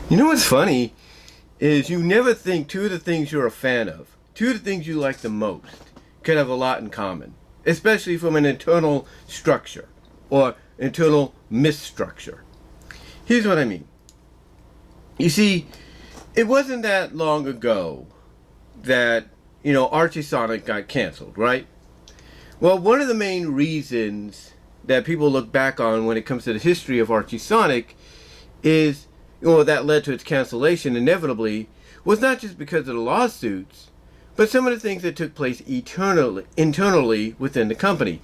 You know what's funny is you never think two of the things you're a fan of, two of the things you like the most, could have a lot in common, especially from an internal structure or internal misstructure. Here's what I mean. You see, it wasn't that long ago that, Archie Sonic got canceled, right? Well, one of the main reasons that people look back on when it comes to the history of Archie Sonic is, that led to its cancellation inevitably, was not just because of the lawsuits, but some of the things that took place internally within the company.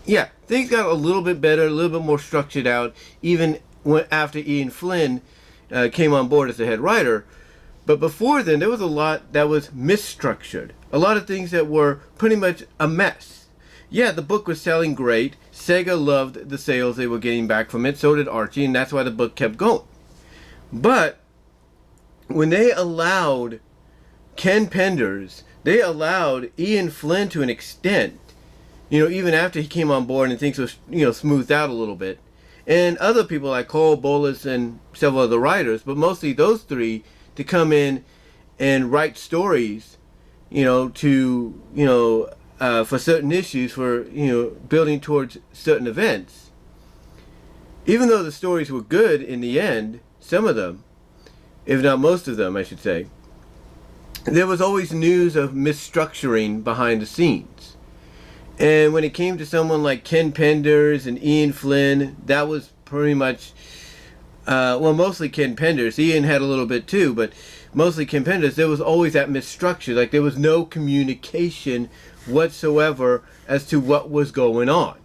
Yeah, things got a little bit better, a little bit more structured out, even after Ian Flynn came on board as the head writer. But before then, there was a lot that was misstructured. A lot of things that were pretty much a mess. Yeah, the book was selling great. Sega loved the sales they were getting back from it. So did Archie, and that's why the book kept going. But when they allowed Ken Penders, they allowed Ian Flynn to an extent, even after he came on board and things were, smoothed out a little bit. And other people like Cole, Bolas, and several other writers, but mostly those three, to come in and write stories, for certain issues, for, building towards certain events. Even though the stories were good in the end, some of them, if not most of them, I should say, there was always news of misstructuring behind the scenes. And when it came to someone like Ken Penders and Ian Flynn, that was pretty much, mostly Ken Penders. Ian had a little bit too, but mostly Ken Penders. There was always that misstructure. Like, there was no communication whatsoever as to what was going on.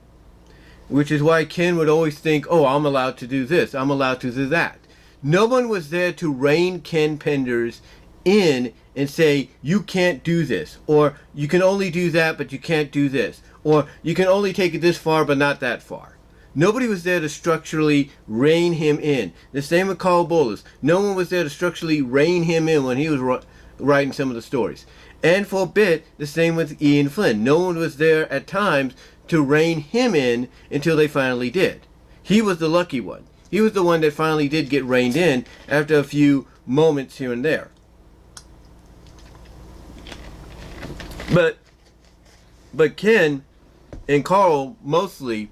Which is why Ken would always think, oh, I'm allowed to do this, I'm allowed to do that. No one was there to rein Ken Penders in and say, you can't do this, or you can only do that, but you can't do this, or you can only take it this far, but not that far. Nobody was there to structurally rein him in. The same with Carl Bolas. No one was there to structurally rein him in when he was writing some of the stories. And for a bit, the same with Ian Flynn. No one was there at times to rein him in until they finally did. He was the lucky one. He was the one that finally did get reined in after a few moments here and there. But Ken and Carl mostly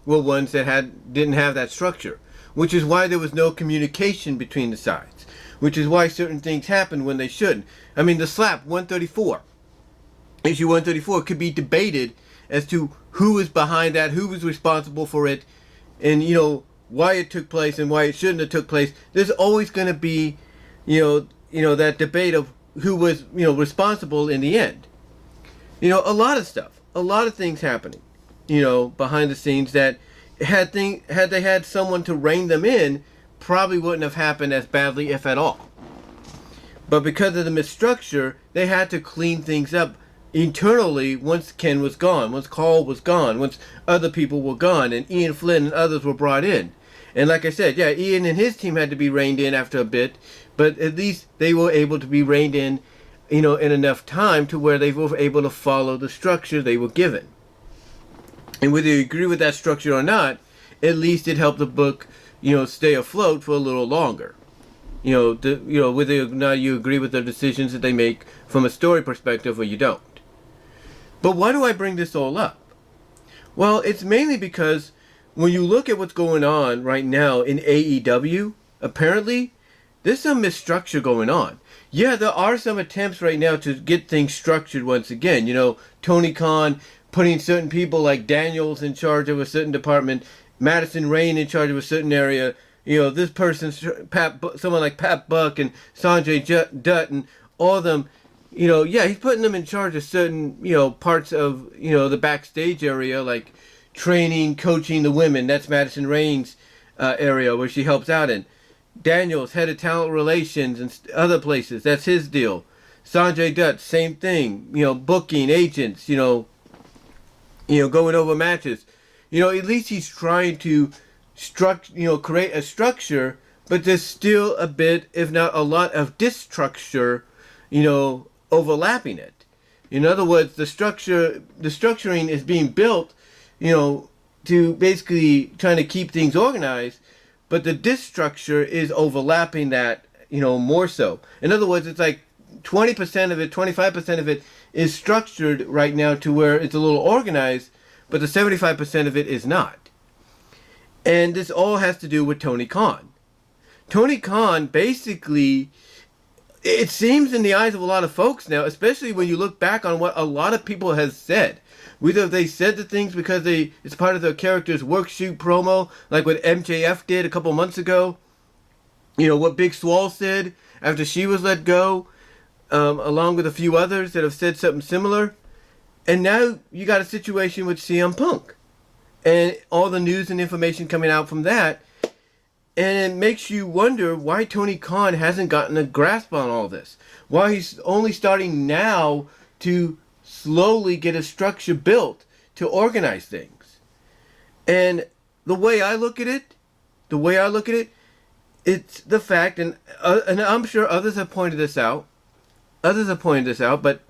were ones that didn't have that structure, which is why there was no communication between the sides, which is why certain things happened when they shouldn't. I mean, the slap 134, issue 134, could be debated as to who was behind that, who was responsible for it, and why it took place and why it shouldn't have took place. There's always going to be that debate of who was responsible in the end. A lot of stuff, a lot of things happening, behind the scenes that had they had someone to rein them in, probably wouldn't have happened as badly, if at all. But because of the misstructure, they had to clean things up internally once Ken was gone, once Carl was gone, once other people were gone, and Ian Flynn and others were brought in. And like I said, yeah, Ian and his team had to be reined in after a bit, but at least they were able to be reined in, in enough time to where they were able to follow the structure they were given. And whether you agree with that structure or not, at least it helped the book, stay afloat for a little longer. Whether or not you agree with the decisions that they make from a story perspective or you don't. But why do I bring this all up? Well, it's mainly because when you look at what's going on right now in AEW, apparently there's some misstructure going on. Yeah, there are some attempts right now to get things structured once again. Tony Khan putting certain people like Daniels in charge of a certain department, Madison Rayne in charge of a certain area. This person's someone like Pat Buck and Sanjay Dutt and all of them. He's putting them in charge of certain, parts of, the backstage area, like training, coaching the women. That's Madison Rayne's area where she helps out in. Daniels, head of talent relations and other places. That's his deal. Sanjay Dutt, same thing. Booking, agents, going over matches. At least he's trying to create a structure, but there's still a bit, if not a lot, of destructure, overlapping it. In other words, the structuring is being built, to basically trying to keep things organized, but the disc structure is overlapping that, more so. In other words, it's like 20% of it, 25% of it is structured right now to where it's a little organized, but the 75% of it is not. And this all has to do with Tony Khan. Tony Khan basically, it seems in the eyes of a lot of folks now, especially when you look back on what a lot of people have said, whether they said the things because it's part of their character's work shoot promo, like what MJF did a couple months ago, what Big Swole said after she was let go, along with a few others that have said something similar. And now you got a situation with CM Punk and all the news and information coming out from that. And it makes you wonder why Tony Khan hasn't gotten a grasp on all this. Why he's only starting now to slowly get a structure built to organize things. And the way I look at it, it's the fact, and I'm sure others have pointed this out, but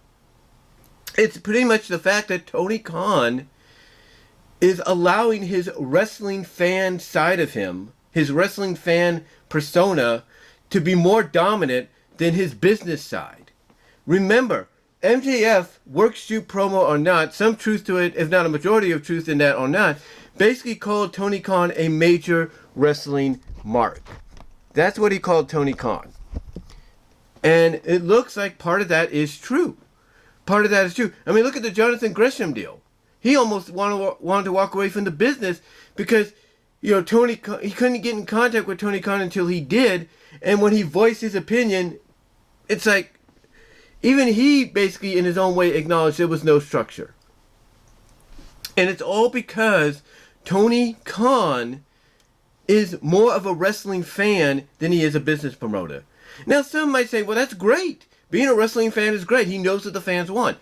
it's pretty much the fact that Tony Khan is allowing his wrestling fan side of him, his wrestling fan persona, to be more dominant than his business side. Remember, MJF, work shoot promo or not, some truth to it, if not a majority of truth in that or not, basically called Tony Khan a major wrestling mark. That's what he called Tony Khan. And it looks like part of that is true. I mean, look at the Jonathan Gresham deal. He almost wanted to walk away from the business because, he couldn't get in contact with Tony Khan until he did. And when he voiced his opinion, it's like, even he basically in his own way acknowledged there was no structure. And it's all because Tony Khan is more of a wrestling fan than he is a business promoter. Now, some might say, well, that's great. Being a wrestling fan is great. He knows what the fans want.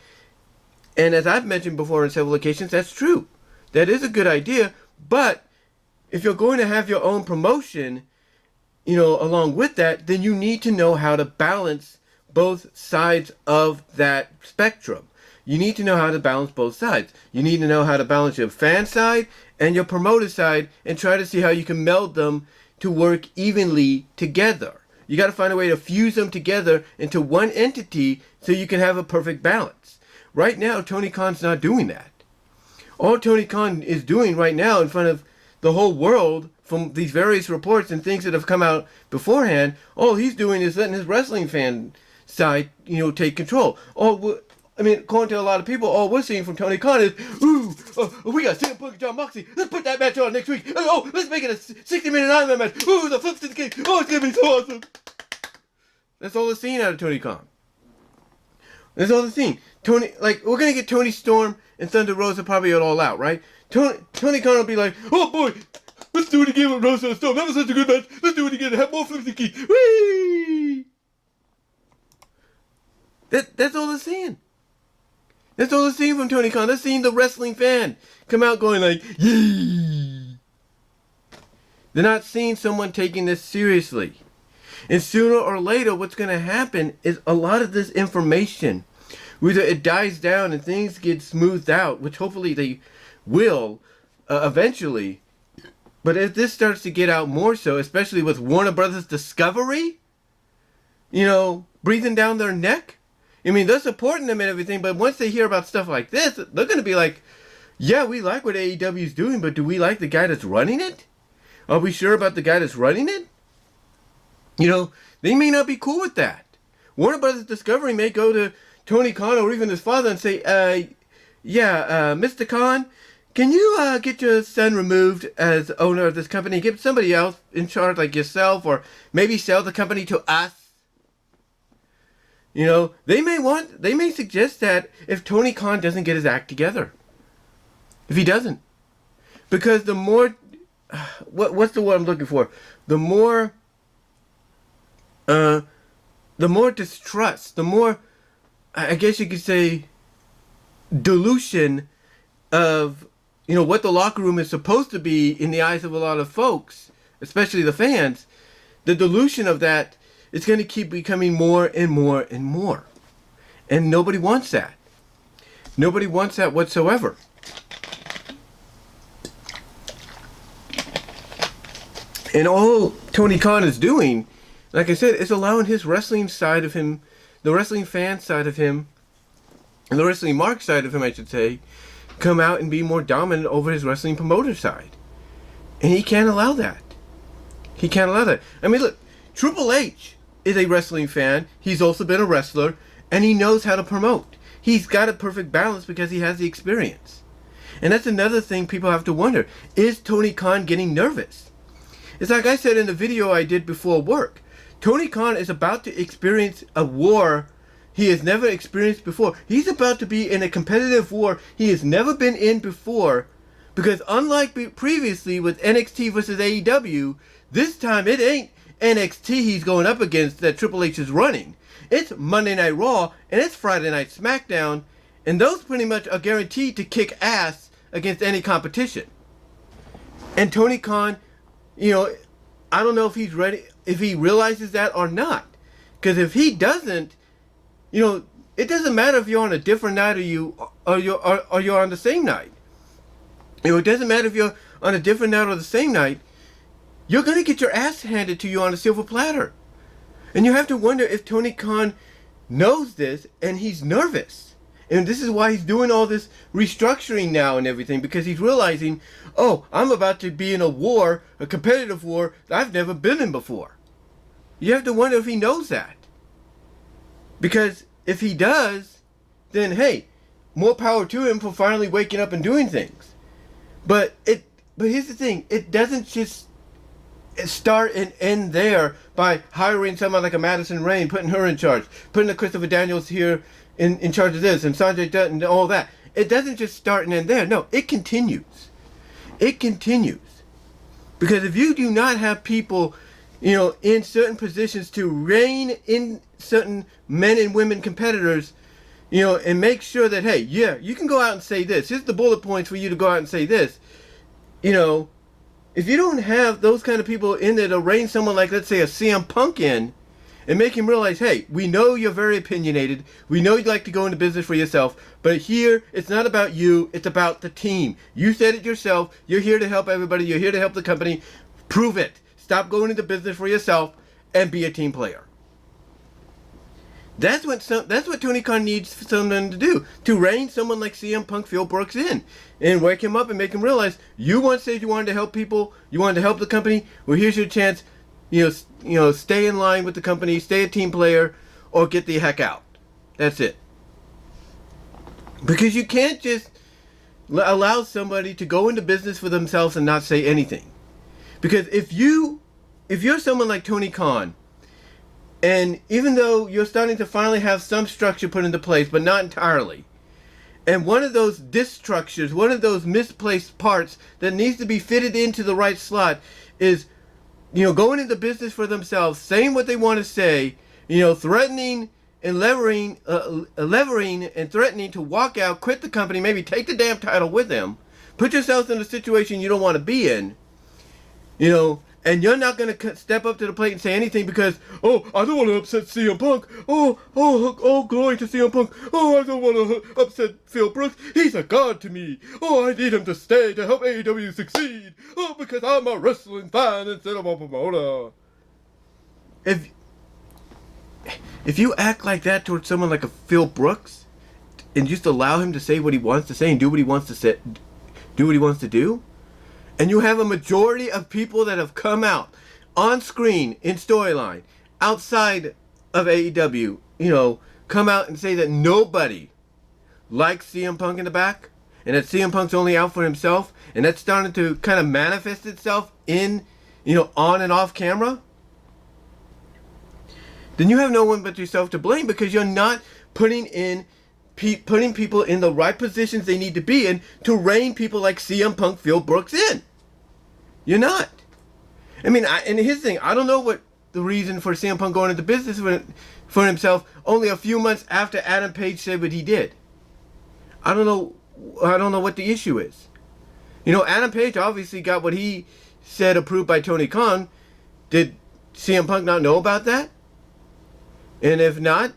And as I've mentioned before on several occasions, that's true. That is a good idea. But if you're going to have your own promotion, along with that, then you need to know how to balance both sides of that spectrum. You need to know how to balance both sides. You need to know how to balance your fan side and your promoter side and try to see how you can meld them to work evenly together. You got to find a way to fuse them together into one entity so you can have a perfect balance. Right now, Tony Khan's not doing that. All Tony Khan is doing right now in front of the whole world, from these various reports and things that have come out beforehand, all he's doing is letting his wrestling fan side, take control. According to a lot of people, all we're seeing from Tony Khan is, we got CM Punk and John Moxie. Let's put that match on next week. Let's make it a 60-minute Iron Man match. The flips to the king. It's going to be so awesome. That's all they're seeing out of Tony Khan. That's all they're seeing. We're going to get Tony Storm and Thunder Rosa probably all out, right? Tony Khan will be like, oh boy, let's do it again with Rosa and Storm. That was such a good match. Let's do it again. Have more flips to the king. Whee! That's all they're seeing. That's all they're seeing from Tony Khan. They're seeing the wrestling fan come out going like, yay! They're not seeing someone taking this seriously. And sooner or later, what's going to happen is a lot of this information, whether it dies down and things get smoothed out, which hopefully they will eventually. But if this starts to get out more so, especially with Warner Brothers Discovery, breathing down their neck, they're supporting them and everything, but once they hear about stuff like this, they're going to be like, yeah, we like what AEW is doing, but do we like the guy that's running it? Are we sure about the guy that's running it? They may not be cool with that. Warner Brothers Discovery may go to Tony Khan or even his father and say, Mr. Khan, can you get your son removed as owner of this company? Get somebody else in charge like yourself, or maybe sell the company to us? They may suggest that if Tony Khan doesn't get his act together. If he doesn't. Because the more, what's the word I'm looking for? The more distrust, the more, I guess you could say, dilution of, what the locker room is supposed to be in the eyes of a lot of folks, especially the fans. The dilution of that, it's going to keep becoming more and more and more. And nobody wants that. Nobody wants that whatsoever. And all Tony Khan is doing, like I said, is allowing his wrestling side of him, the wrestling fan side of him, and the wrestling mark side of him, I should say, come out and be more dominant over his wrestling promoter side. And he can't allow that. He can't allow that. I mean, look, Triple H is a wrestling fan. He's also been a wrestler, and he knows how to promote. He's got a perfect balance because he has the experience. And that's another thing people have to wonder. Is Tony Khan getting nervous? It's like I said in the video I did before work. Tony Khan is about to experience a war he has never experienced before. He's about to be in a competitive war he has never been in before, because unlike previously with NXT versus AEW, this time it ain't NXT he's going up against that Triple H is running. It's Monday Night Raw and it's Friday Night SmackDown, and those pretty much are guaranteed to kick ass against any competition. And Tony Khan, I don't know if he's ready, if he realizes that or not. Because if he doesn't, it doesn't matter if you're on a different night or you're on the same night. It doesn't matter if you're on a different night or the same night. You're going to get your ass handed to you on a silver platter. And you have to wonder if Tony Khan knows this and he's nervous. And this is why he's doing all this restructuring now and everything, because he's realizing, oh, I'm about to be in a war, a competitive war that I've never been in before. You have to wonder if he knows that. Because if he does, then hey, more power to him for finally waking up and doing things. But here's the thing, it doesn't just start and end there by hiring someone like a Madison Rayne, putting her in charge, putting a Christopher Daniels here in charge of this, and Sanjay Dutt and all that. It doesn't just start and end there. No, it continues. It continues. Because if you do not have people, in certain positions to rein in certain men and women competitors, and make sure that, hey, yeah, you can go out and say this. Here's the bullet points for you to go out and say this. If you don't have those kind of people in there to rein someone like, let's say, a CM Punk in, and make him realize, hey, we know you're very opinionated. We know you'd like to go into business for yourself. But here, it's not about you. It's about the team. You said it yourself. You're here to help everybody. You're here to help the company. Prove it. Stop going into business for yourself and be a team player. That's what Tony Khan needs someone to do. To rein someone like CM Punk Phil Brooks in. And wake him up and make him realize, you once said you wanted to help people. You wanted to help the company. Well, here's your chance. Stay in line with the company, stay a team player, or get the heck out. That's it. Because you can't just allow somebody to go into business for themselves and not say anything. Because if you're someone like Tony Khan, and even though you're starting to finally have some structure put into place, but not entirely, and one of those disstructures, one of those misplaced parts that needs to be fitted into the right slot is going into business for themselves, saying what they want to say, threatening and levering and threatening to walk out, quit the company, maybe take the damn title with them, put yourself in a situation you don't want to be in, and you're not going to step up to the plate and say anything because, oh, I don't want to upset CM Punk. Oh, glory to CM Punk. Oh, I don't want to upset Phil Brooks. He's a god to me. Oh, I need him to stay to help AEW succeed. Oh, because I'm a wrestling fan instead of a promoter. If you act like that towards someone like a Phil Brooks and just allow him to say what he wants to say and do what he wants to say, do what he wants to do, and you have a majority of people that have come out on screen in storyline outside of AEW, come out and say that nobody likes CM Punk in the back and that CM Punk's only out for himself, and that's starting to kind of manifest itself in, on and off camera, then you have no one but yourself to blame because you're not putting people in the right positions they need to be in to rein people like CM Punk Phil Brooks in. You're not. I mean, and here's the thing. I don't know what the reason for CM Punk going into business for himself only a few months after Adam Page said what he did. I don't know what the issue is. Adam Page obviously got what he said approved by Tony Khan. Did CM Punk not know about that? And if not,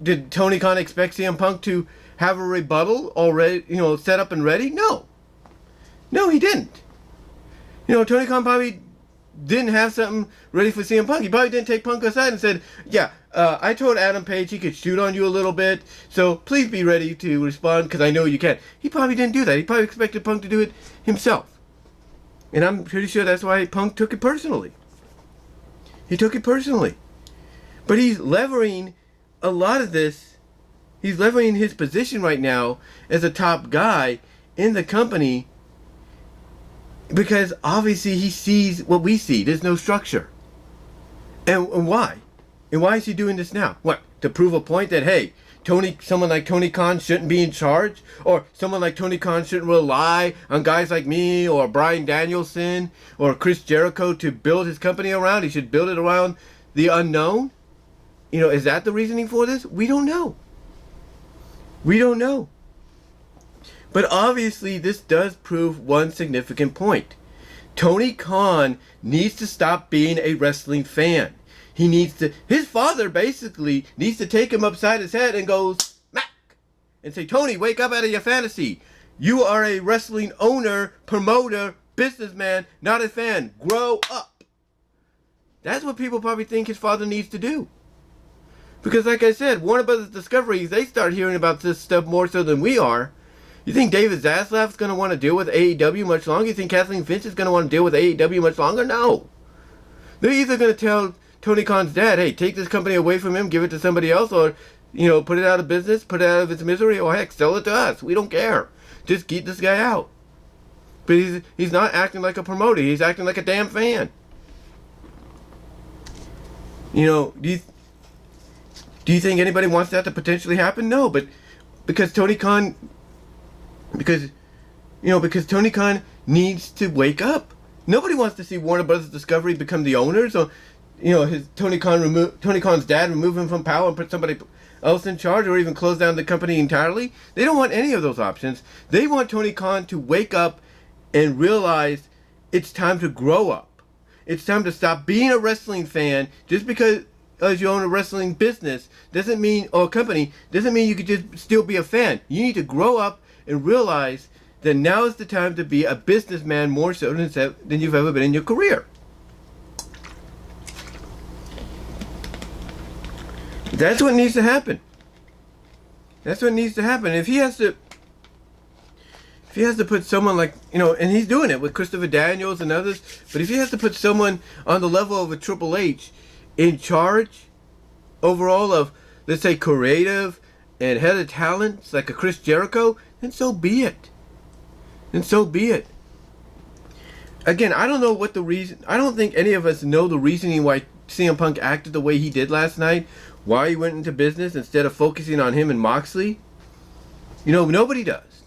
did Tony Khan expect CM Punk to have a rebuttal already, set up and ready? No, he didn't. Tony Khan probably didn't have something ready for CM Punk. He probably didn't take Punk aside and said, yeah, I told Adam Page he could shoot on you a little bit, so please be ready to respond because I know you can. He probably didn't do that. He probably expected Punk to do it himself. And I'm pretty sure that's why Punk took it personally. He took it personally. But he's levering a lot of this. He's levering his position right now as a top guy in the company because obviously he sees what we see. There's no structure. And why? And why is he doing this now? What? To prove a point that, hey, someone like Tony Khan shouldn't be in charge? Or someone like Tony Khan shouldn't rely on guys like me or Bryan Danielson or Chris Jericho to build his company around? He should build it around the unknown? You know, is that the reasoning for this? We don't know. We don't know. But obviously, this does prove one significant point. Tony Khan needs to stop being a wrestling fan. He needs to, his father basically needs to take him upside his head and go smack and say, Tony, wake up out of your fantasy. You are a wrestling owner, promoter, businessman, not a fan. Grow up. That's what people probably think his father needs to do. Because like I said, Warner Brothers Discovery, they start hearing about this stuff more so than we are. You think David Zaslav's going to want to deal with AEW much longer? You think Kathleen Finch is going to want to deal with AEW much longer? No. They're either going to tell Tony Khan's dad, hey, take this company away from him, give it to somebody else, or, you know, put it out of business, put it out of its misery, or heck, sell it to us. We don't care. Just keep this guy out. But he's not acting like a promoter. He's acting like a damn fan. You know, do you think anybody wants that to potentially happen? No, but because Tony Khan needs to wake up. Nobody wants to see Warner Brothers Discovery become the owners, or Tony Khan's dad remove him from power and put somebody else in charge, or even close down the company entirely. They don't want any of those options. They want Tony Khan to wake up and realize it's time to grow up. It's time to stop being a wrestling fan. Just because you own a wrestling business doesn't mean, or a company, doesn't mean you could just still be a fan. You need to grow up and realize that now is the time to be a businessman more so than you've ever been in your career. That's what needs to happen. That's what needs to happen. If he has to put someone like, and he's doing it with Christopher Daniels and others, but if he has to put someone on the level of a Triple H in charge overall of, let's say, creative and head of talents like a Chris Jericho, then so be it. And so be it. Again, I don't know what the reason, I don't think any of us know the reasoning why CM Punk acted the way he did last night, why he went into business instead of focusing on him and Moxley. Nobody does.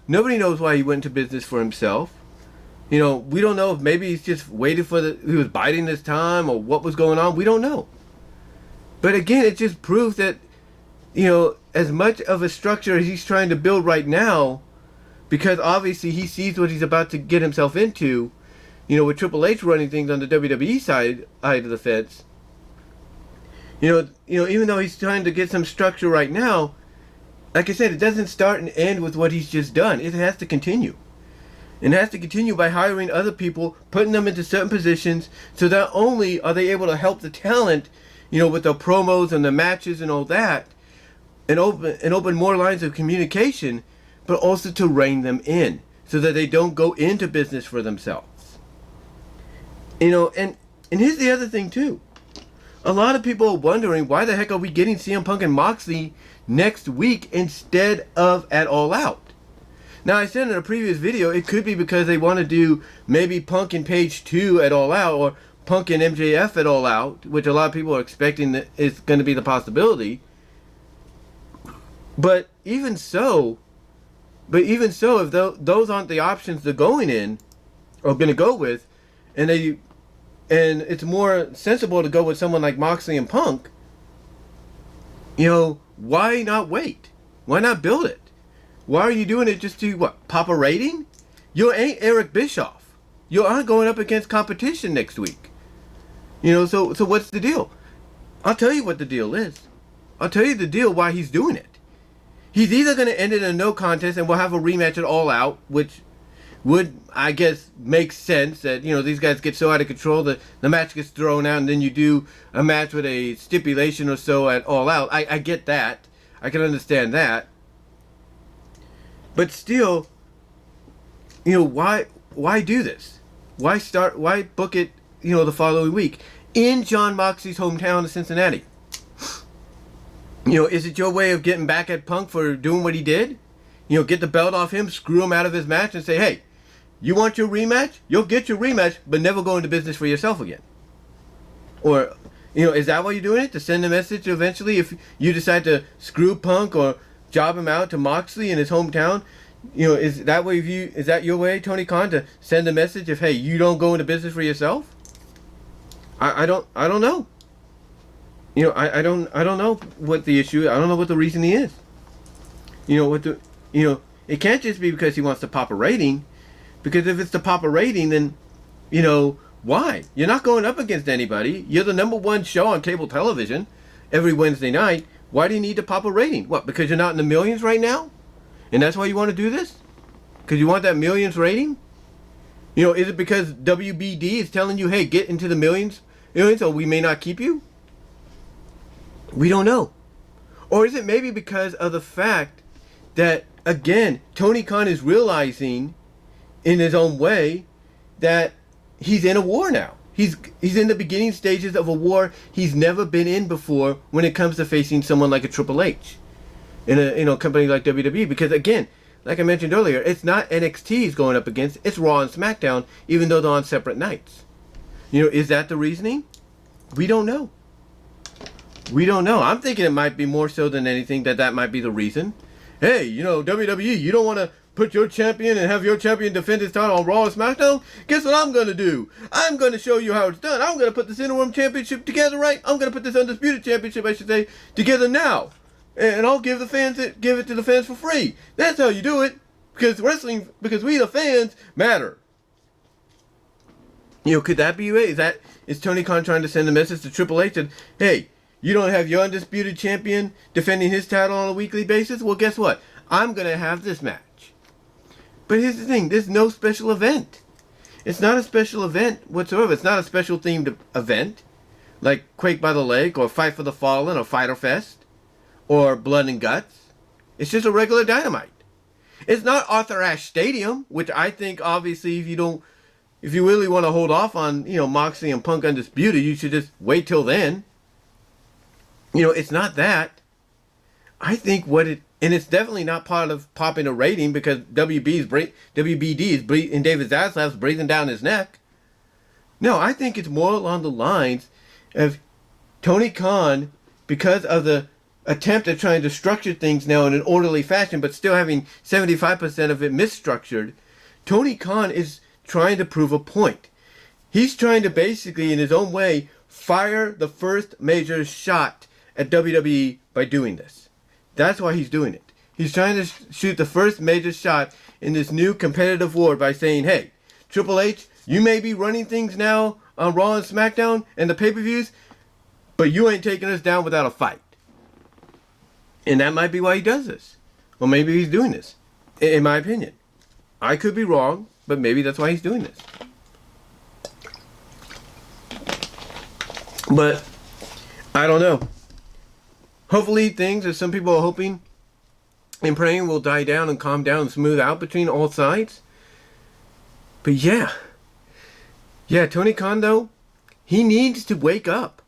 Nobody knows why he went into business for himself. We don't know if maybe he's just waiting he was biding his time or what was going on. We don't know. But again, it just proves that, as much of a structure as he's trying to build right now, because obviously he sees what he's about to get himself into, with Triple H running things on the WWE side of the fence. Even though he's trying to get some structure right now, like I said, it doesn't start and end with what he's just done. It has to continue. And it has to continue by hiring other people, putting them into certain positions, so not only are they able to help the talent, with the promos and the matches and all that, and open more lines of communication, but also to rein them in, so that they don't go into business for themselves. And here's the other thing too. A lot of people are wondering, why the heck are we getting CM Punk and Moxley next week instead of at All Out? Now, I said in a previous video, it could be because they want to do maybe Punk and Page 2 at All Out, or Punk and MJF at All Out, which a lot of people are expecting that is going to be the possibility. But even so, if those aren't the options they're going in, or going to go with, and it's more sensible to go with someone like Moxley and Punk, why not wait? Why not build it? Why are you doing it just to, pop a rating? You ain't Eric Bischoff. You aren't going up against competition next week. So what's the deal? I'll tell you what the deal is. I'll tell you the deal why he's doing it. He's either going to end it in a no contest and we'll have a rematch at All Out, which would, I guess, make sense that, you know, these guys get so out of control that the match gets thrown out and then you do a match with a stipulation or so at All Out. I get that. I can understand that. But still, you know, why do this? Why book it, you know, the following week in Jon Moxley's hometown of Cincinnati? You know, is it your way of getting back at Punk for doing what he did? You know, get the belt off him, screw him out of his match, and say, hey, you want your rematch? You'll get your rematch, but never go into business for yourself again. Or, you know, is that why you're doing it? To send a message eventually if you decide to screw Punk or job him out to Moxley in his hometown? You know, is that your way, Tony Khan, to send a message of, hey, you don't go into business for yourself? I don't know. You know, I don't know what the issue is. I don't know what the reasoning is. You know, it can't just be because he wants to pop a rating. Because if it's to pop a rating, then, you know, why? You're not going up against anybody. You're the #1 show on cable television every Wednesday night. Why do you need to pop a rating? What, because you're not in the millions right now? And that's why you want to do this? Because you want that millions rating? You know, is it because WBD is telling you, hey, get into the millions, or we may not keep you? We don't know. Or is it maybe because of the fact that, again, Tony Khan is realizing in his own way that he's in a war now. He's in the beginning stages of a war he's never been in before when it comes to facing someone like a Triple H in a company like WWE. Because again, like I mentioned earlier, it's not NXT he's going up against, it's Raw and SmackDown, even though they're on separate nights. You know, is that the reasoning? We don't know. We don't know. I'm thinking it might be more so than anything that might be the reason. Hey, you know, WWE, you don't want to put your champion and have your champion defend his title on Raw or SmackDown? Guess what I'm going to do? I'm going to show you how it's done. I'm going to put this interim championship together, right? I'm going to put this undisputed championship, I should say, together now. And I'll give it to the fans for free. That's how you do it. Because we the fans matter. You know, could that be it? Is Tony Khan trying to send a message to Triple H that, hey, you don't have your undisputed champion defending his title on a weekly basis? Well, guess what? I'm going to have this match. But here's the thing. There's no special event. It's not a special event whatsoever. It's not a special themed event like Quake by the Lake or Fight for the Fallen or Fyter Fest or Blood and Guts. It's just a regular Dynamite. It's not Arthur Ashe Stadium, which I think obviously if you really want to hold off on, you know, Moxley and Punk Undisputed, you should just wait till then. You know, it's not that. I think and it's definitely not part of popping a rating because WBD is and David Zaslav's breathing down his neck. No, I think it's more along the lines of Tony Khan, because of the attempt at trying to structure things now in an orderly fashion, but still having 75% of it misstructured. Tony Khan is trying to prove a point. He's trying to basically, in his own way, fire the first major shot at WWE by doing this. That's why he's doing it. He's trying to shoot the first major shot in this new competitive war by saying, hey, Triple H, you may be running things now on Raw and SmackDown and the pay-per-views, but you ain't taking us down without a fight. And that might be why he does this. Or maybe he's doing this, in my opinion. I could be wrong, but maybe that's why he's doing this. But I don't know. Hopefully things, as some people are hoping and praying, will die down and calm down and smooth out between all sides. But yeah, Tony Khan, though, he needs to wake up.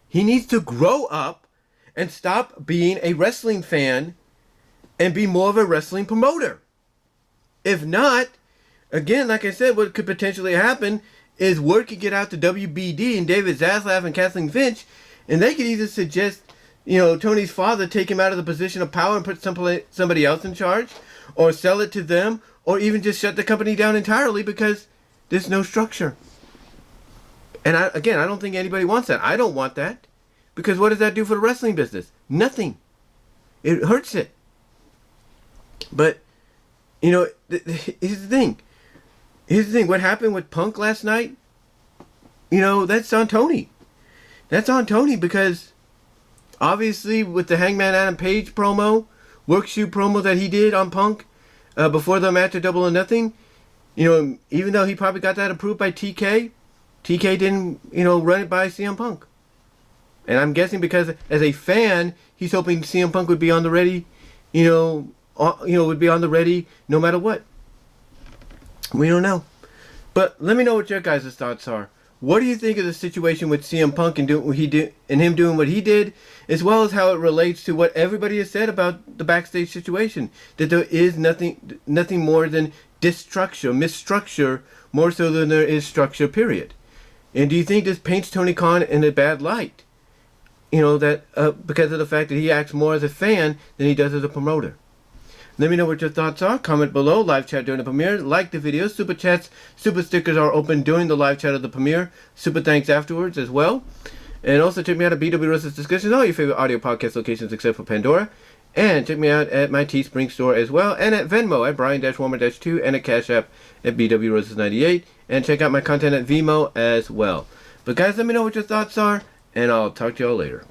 He needs to grow up and stop being a wrestling fan and be more of a wrestling promoter. If not, again, like I said, what could potentially happen is word could get out to WBD and David Zaslav and Kathleen Finch, and they could either suggest, you know, Tony's father take him out of the position of power and put somebody else in charge, or sell it to them, or even just shut the company down entirely because there's no structure. And I don't think anybody wants that. I don't want that. Because what does that do for the wrestling business? Nothing. It hurts it. But, you know, here's the thing. What happened with Punk last night, you know, that's on Tony. That's on Tony because obviously with the Hangman Adam Page promo, work shoot promo that he did on Punk before the match at Double or Nothing, even though he probably got that approved by TK didn't, run it by CM Punk. And I'm guessing because as a fan, he's hoping CM Punk would be on the ready, would be on the ready no matter what. We don't know. But let me know what your guys' thoughts are. What do you think of the situation with CM Punk and him doing what he did, as well as how it relates to what everybody has said about the backstage situation? That there is nothing more than misstructure, more so than there is structure, period. And do you think this paints Tony Khan in a bad light? That because of the fact that he acts more as a fan than he does as a promoter. Let me know what your thoughts are. Comment below. Live chat during the premiere. Like the video. Super chats, super stickers are open during the live chat of the premiere. Super thanks afterwards as well. And also check me out at BW Wrestlers Discussions, all your favorite audio podcast locations except for Pandora. And check me out at my Teespring store as well. And at Venmo at Brian-Warmer-2 and at Cash App at BW Wrestlers 98. And check out my content at VENMO as well. But guys, let me know what your thoughts are. And I'll talk to y'all later.